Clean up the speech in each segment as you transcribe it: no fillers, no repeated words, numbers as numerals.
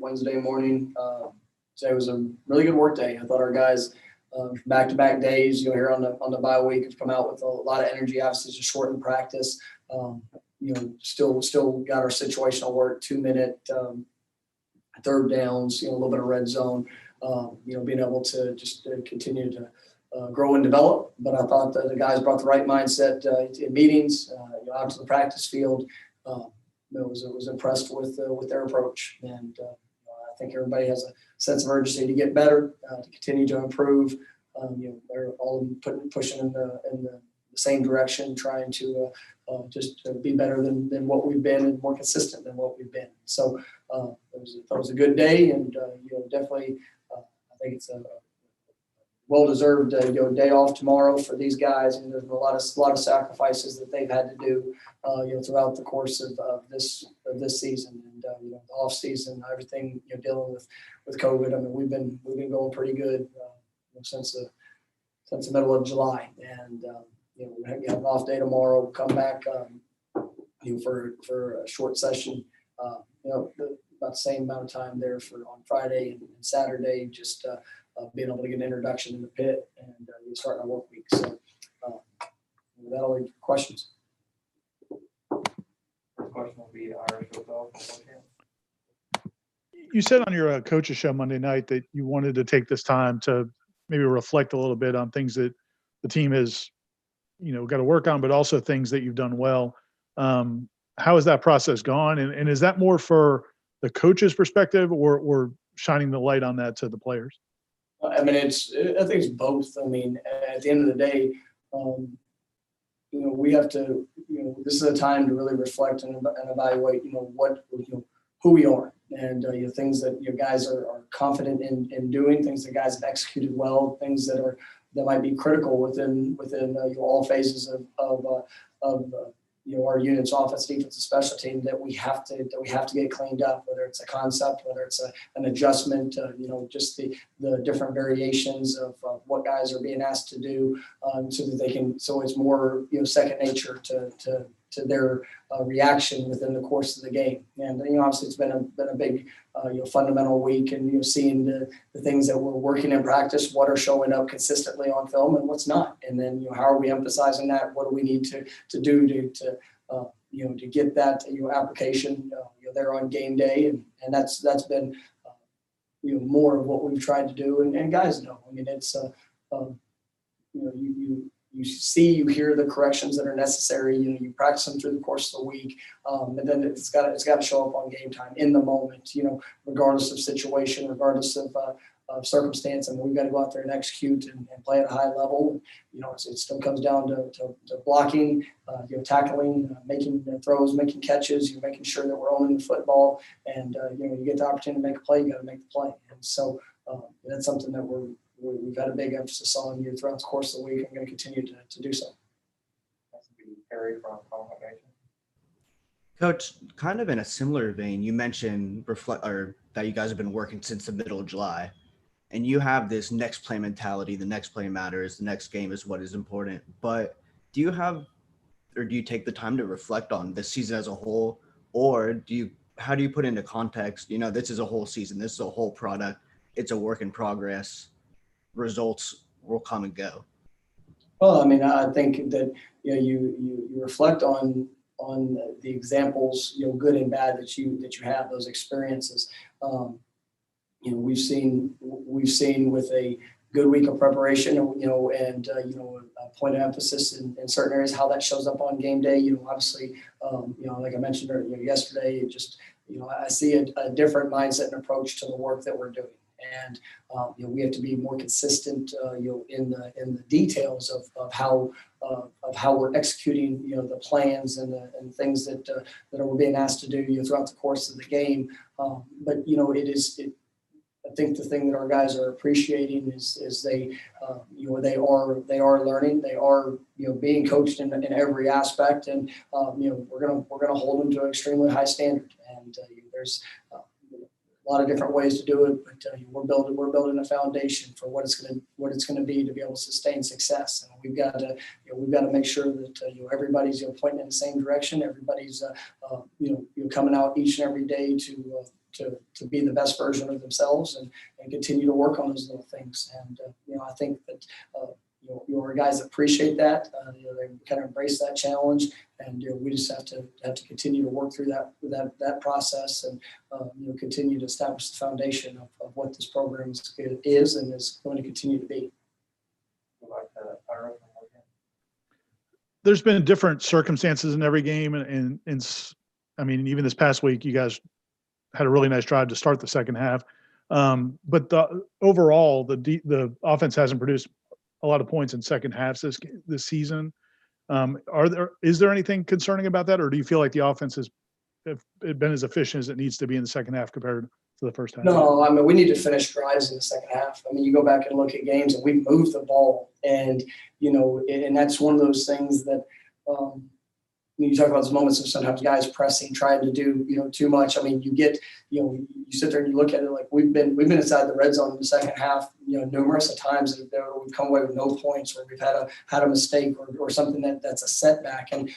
Wednesday morning. Today was a really good work day. I thought our guys, back-to-back days, here on the bye week, have come out with a lot of energy. Obviously, it's a shortened practice. Still got our situational work, 2-minute third downs, a little bit of red zone. Being able to just continue to grow and develop. But I thought the guys brought the right mindset in meetings, out to the practice field. Was impressed with their approach, and I think everybody has a sense of urgency to get better, to continue to improve. They're all pushing in the same direction, trying to just be better than what we've been and more consistent than what we've been. So it was a good day, and definitely I think it's a well-deserved day off tomorrow for these guys. And there's been a lot of sacrifices that they've had to do throughout the course of this season, and the off season, everything dealing with COVID. I mean, we've been going pretty good since the middle of July, and we have an off day tomorrow. Come back for a short session. About the same amount of time there on Friday and Saturday, just being able to get an introduction in the pit and starting our work week. So that all the questions. First question will be Irish Hotel. You said on your coaches show Monday night that you wanted to take this time to maybe reflect a little bit on things that the team has, got to work on, but also things that you've done well. How has that process gone? And is that more for the coach's perspective or shining the light on that to the players? I mean, I think it's both. I mean, at the end of the day, we have to, this is a time to really reflect and evaluate, who we are, and things that guys are confident in doing, things that guys have executed well, things that might be critical within all phases of our unit's offense, defense, and special team that we have to get cleaned up, whether it's a concept, whether it's an adjustment, just the different variations of what guys are being asked to do, so it's more second nature to their reaction within the course of the game. And obviously it's been a big fundamental week, and seeing the things that we're working in practice, what are showing up consistently on film and what's not, and then how are we emphasizing that? What do we need to do to get that application there on game day, and that's been more of what we've tried to do, and guys know. I mean, it's you hear the corrections that are necessary. You practice them through the course of the week, and then it's got to show up on game time in the moment. Regardless of situation, regardless of circumstance, and we've got to go out there and execute and play at a high level. It still comes down to blocking, tackling, making throws, making catches, making sure that we're owning the football, and you get the opportunity to make a play, you got to make the play. And so that's something that we've had a big emphasis on throughout the course of the week. I'm going to continue to do so. That's Harry from Convocation. Coach, kind of in a similar vein, you mentioned that you guys have been working since the middle of July, and you have this next play mentality. The next play matters. The next game is what is important. But do you take the time to reflect on this season as a whole, or how do you put into context? This is a whole season. This is a whole product. It's a work in progress. Results will come and go. Well, I mean, I think that you reflect on the examples, good and bad, that you have, those experiences. We've seen with a good week of preparation, and a point of emphasis in certain areas, how that shows up on game day. Obviously, like I mentioned yesterday, I see a different mindset and approach to the work that we're doing. And we have to be more consistent, in the details of how we're executing, the plans and the things that we're being asked to do throughout the course of the game. But I think the thing that our guys are appreciating is they are learning, they are being coached in every aspect, and we're gonna hold them to an extremely high standard. And there's a lot of different ways to do it, but we're building a foundation for what it's going to be to be able to sustain success. And we've got to make sure that everybody's pointing in the same direction. Everybody's coming out each and every day to to be the best version of themselves and continue to work on those little things. And I think that your guys appreciate that. They kind of embrace that challenge, and we just have to continue to work through that process and continue to establish the foundation of what this program is and is going to continue to be. There's been different circumstances in every game, and I mean, even this past week, you guys had a really nice drive to start the second half. But overall, the offense hasn't produced a lot of points in second halves this season. Is there anything concerning about that, or do you feel like the offense has been as efficient as it needs to be in the second half compared to the first half? No, I mean, we need to finish drives in the second half. I mean, you go back and look at games and we've moved the ball, and and that's one of those things that you talk about those moments of sometimes guys pressing, trying to do too much. I mean, you sit there and you look at it like we've been inside the red zone in the second half, numerous of times that we've come away with no points, or we've had a mistake or something that's a setback, and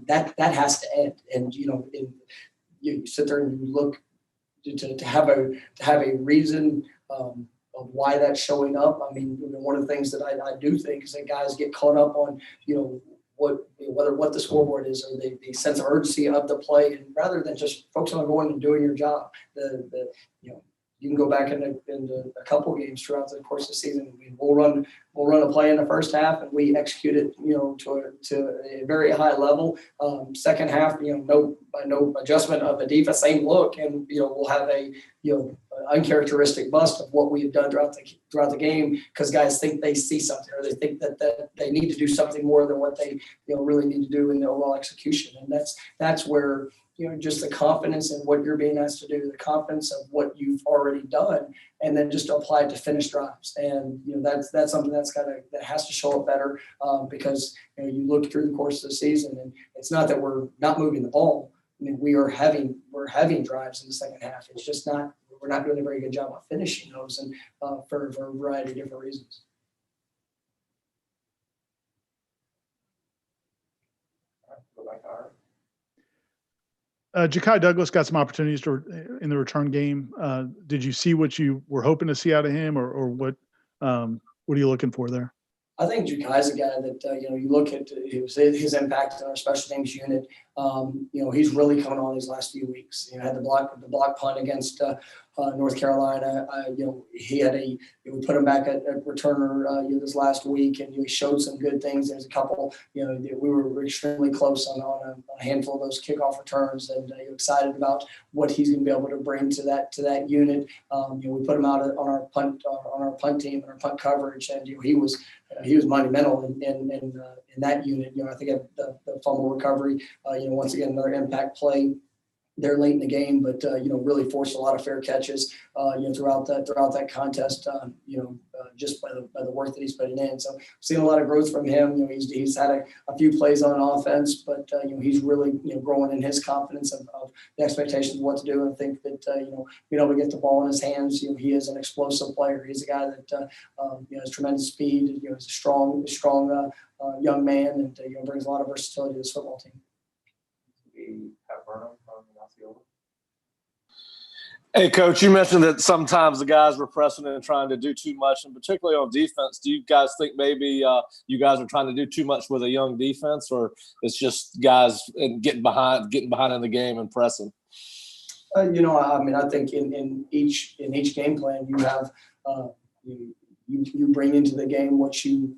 that has to end. And you sit there and you look to have a reason of why that's showing up. I mean, one of the things that I do think is that guys get caught up on what the scoreboard is, or the sense of urgency of the play, and rather than just focusing on going and doing your job. You can go back into a couple games throughout the course of the season. We'll run a play in the first half, and we execute it, to a very high level. Second half, no adjustment of the defense, same look, and we'll have a uncharacteristic bust of what we have done throughout the game, because guys think they see something, or they think that they need to do something more than what they really need to do in the overall execution, and that's where. Just the confidence in what you're being asked to do, the confidence of what you've already done, and then just apply it to finish drives. And that's something that has to show up better, because you look through the course of the season, and it's not that we're not moving the ball. I mean, we're having drives in the second half. It's just we're not doing a very good job of finishing those, and for a variety of different reasons. Go back to Art. Ja'Kai Douglas got some opportunities in the return game. Did you see what you were hoping to see out of him, or what are you looking for there? I think Ja'Kai's a guy that you look at his impact on our special teams unit. He's really coming on these last few weeks. Had the block punt against North Carolina. We put him back at returner this last week, and he showed some good things. There's a couple. We were extremely close on a handful of those kickoff returns, and excited about what he's going to be able to bring to that unit. We put him out on our punt team and our punt coverage, and he was monumental in that unit. I think the fumble recovery, once again, another impact play there late in the game, but really forced a lot of fair catches throughout that contest, just by the work that he's putting in. So seeing a lot of growth from him. He's had a few plays on offense, but he's really growing in his confidence of the expectations of what to do. And I think that being able to get the ball in his hands, he is an explosive player. He's a guy that has tremendous speed. He's a strong young man, and brings a lot of versatility to this football team. We have Burnham from Osceola. Hey, Coach, you mentioned that sometimes the guys were pressing and trying to do too much, and particularly on defense. Do you guys think maybe you guys are trying to do too much with a young defense, or it's just guys getting behind in the game and pressing? I think in each game plan you have you bring into the game what you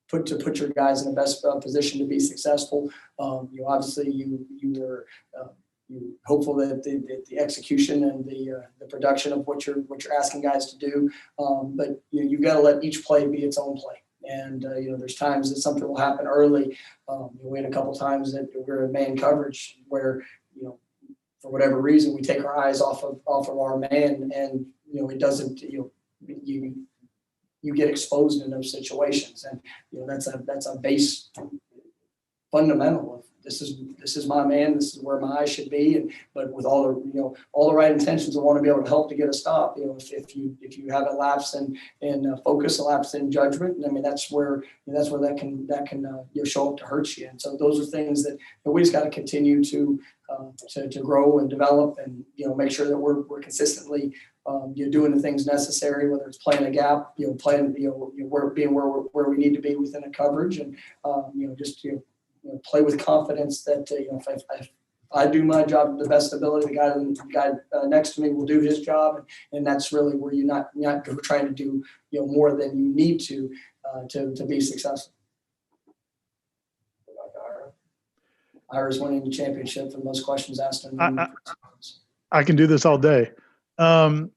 put your guys in the best position to be successful. Obviously you were hopeful that the execution and the production of what you're asking guys to do, but you've got to let each play be its own play. And there's times that something will happen early. We had a couple times that we were in man coverage where for whatever reason we take our eyes off of our man, and it doesn't you get exposed in those situations, and that's a base fundamental of this is my man. This is where my eye should be. But with all the right intentions, I want to be able to help to get a stop. If you have a lapse in focus, a lapse in judgment, I mean that's where that can show up to hurt you. And so those are things that we just got to continue to grow and develop, and make sure that we're consistently doing the things necessary, whether it's playing a gap, playing where we need to be within a coverage, and play with confidence that if I do my job to the best ability, the guy next to me will do his job, and that's really where you're not trying to do more than you need to be successful. Ira's winning the championship for the most questions asked in I can do this all day. The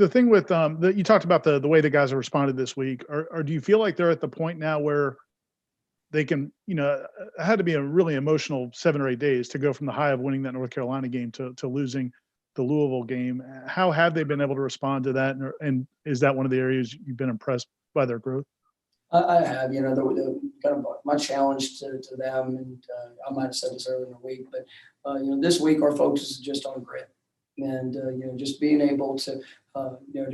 thing with you talked about the way the guys have responded this week, or do you feel like they're at the point now where they can, it had to be a really emotional 7 or 8 days to go from the high of winning that North Carolina game to losing the Louisville game. How have they been able to respond to that? And is that one of the areas you've been impressed by their growth? I have, the kind of my challenge to them, and I might have said this earlier in the week, but this week our focus is just on grit, and just being able to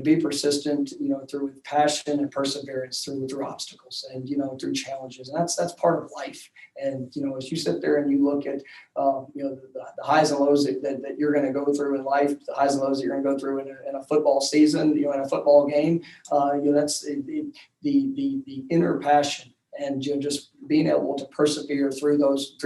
be persistent, through passion and perseverance through obstacles and through challenges, and that's part of life. And as you sit there and you look at the highs and lows that you're going to go through in life, the highs and lows that you're going to go through in a football season, in a football game, that's the inner passion. And just being able to persevere through those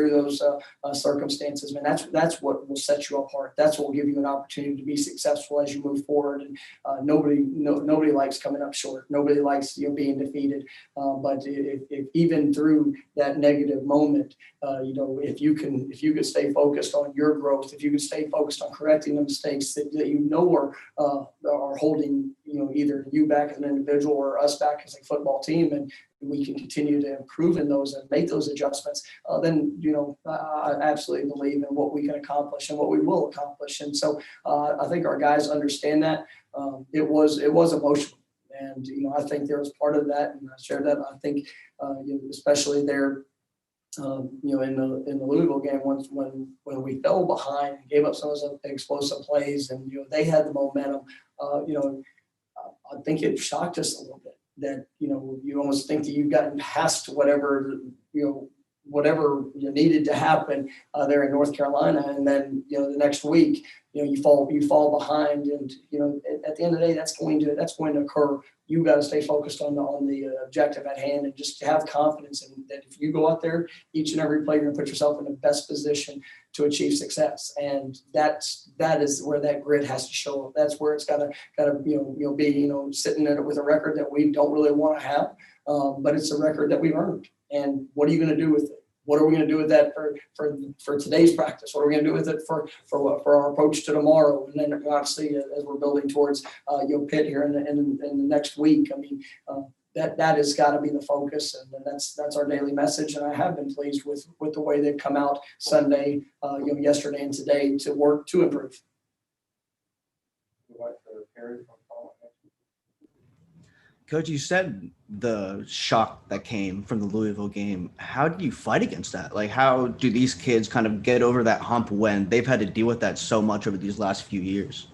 circumstances, man, that's what will set you apart. That's what will give you an opportunity to be successful as you move forward. And nobody likes coming up short. Nobody likes being defeated. But if even through that negative moment, if you can stay focused on your growth, if you can stay focused on correcting the mistakes that are holding either you back as an individual or us back as a football team, and we can continue to improve in those and make those adjustments, then I absolutely believe in what we can accomplish and what we will accomplish. And so I think our guys understand that. It was emotional, and I think there was part of that, and I shared that. I think especially there, in the Louisville game, when we fell behind and gave up some of those explosive plays, and they had the momentum. I think it shocked us a little bit that you almost think that you've gotten past whatever needed to happen there in North Carolina, and then the next week you fall behind, and at the end of the day that's going to occur. You got to stay focused on the objective at hand, and just have confidence in that if you go out there each and every play, you're going to put yourself in the best position to achieve success. And that is where that grit has to show up. That's where it's got to be sitting in it with a record that we don't really want to have, but it's a record that we've earned. And what are you going to do with it? What are we going to do with that for today's practice? What are we going to do with it for our approach to tomorrow? And then obviously as we're building towards Pitt here in the next week. I mean, that has got to be the focus, and that's our daily message. And I have been pleased with the way they've come out Sunday, yesterday and today to work to improve. Coach, you said the shock that came from the Louisville game. How do you fight against that? Like, how do these kids kind of get over that hump when they've had to deal with that so much over these last few years?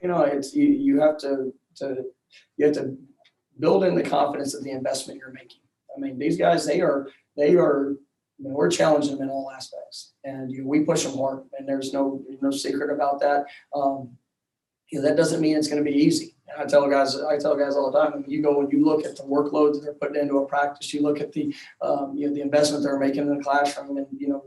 It's you have to build in the confidence of the investment you're making. I mean, these guys, we're challenging them in all aspects, and we push them hard, and there's no secret about that. That doesn't mean it's going to be easy. And I tell guys all the time, when you go and you look at the workload that they're putting into a practice, you look at the the investment they're making in the classroom, and the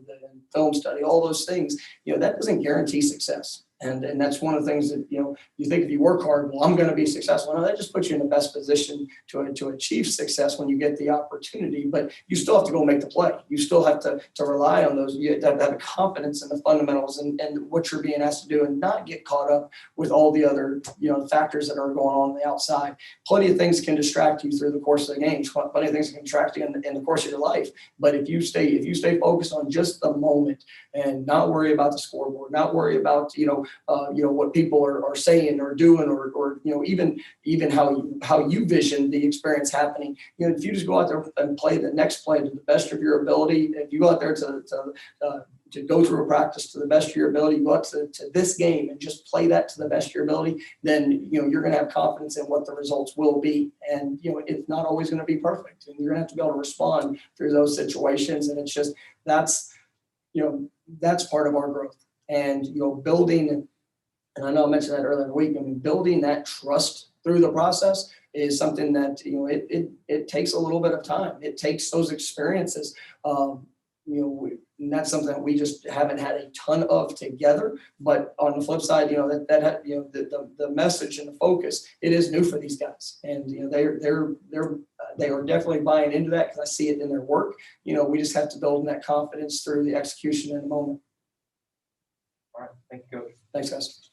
film study, all those things, that doesn't guarantee success. And that's one of the things that, you think if you work hard, well, I'm going to be successful. No, that just puts you in the best position to achieve success when you get the opportunity. But you still have to go make the play. You still have to rely on those. You have to have confidence in the fundamentals and what you're being asked to do, and not get caught up with all the other, factors that are going on the outside. Plenty of things can distract you through the course of the game. Plenty of things can distract you in the course of your life. But if you stay focused on just the moment and not worry about the scoreboard, not worry about, what people are saying or doing, or even how you vision the experience happening. If you just go out there and play the next play to the best of your ability, if you go out there to go through a practice to the best of your ability, you go out to this game and just play that to the best of your ability, then you're going to have confidence in what the results will be. And it's not always going to be perfect, and you're going to have to be able to respond through those situations. And it's just that's part of our growth. And building, and I know I mentioned that earlier in the week. I mean, building that trust through the process is something that it takes a little bit of time. It takes those experiences. And that's something that we just haven't had a ton of together. But on the flip side, the message and the focus, it is new for these guys, and they are definitely buying into that, because I see it in their work. We just have to build that confidence through the execution in the moment. All right, thank you, Coach. Thanks, guys.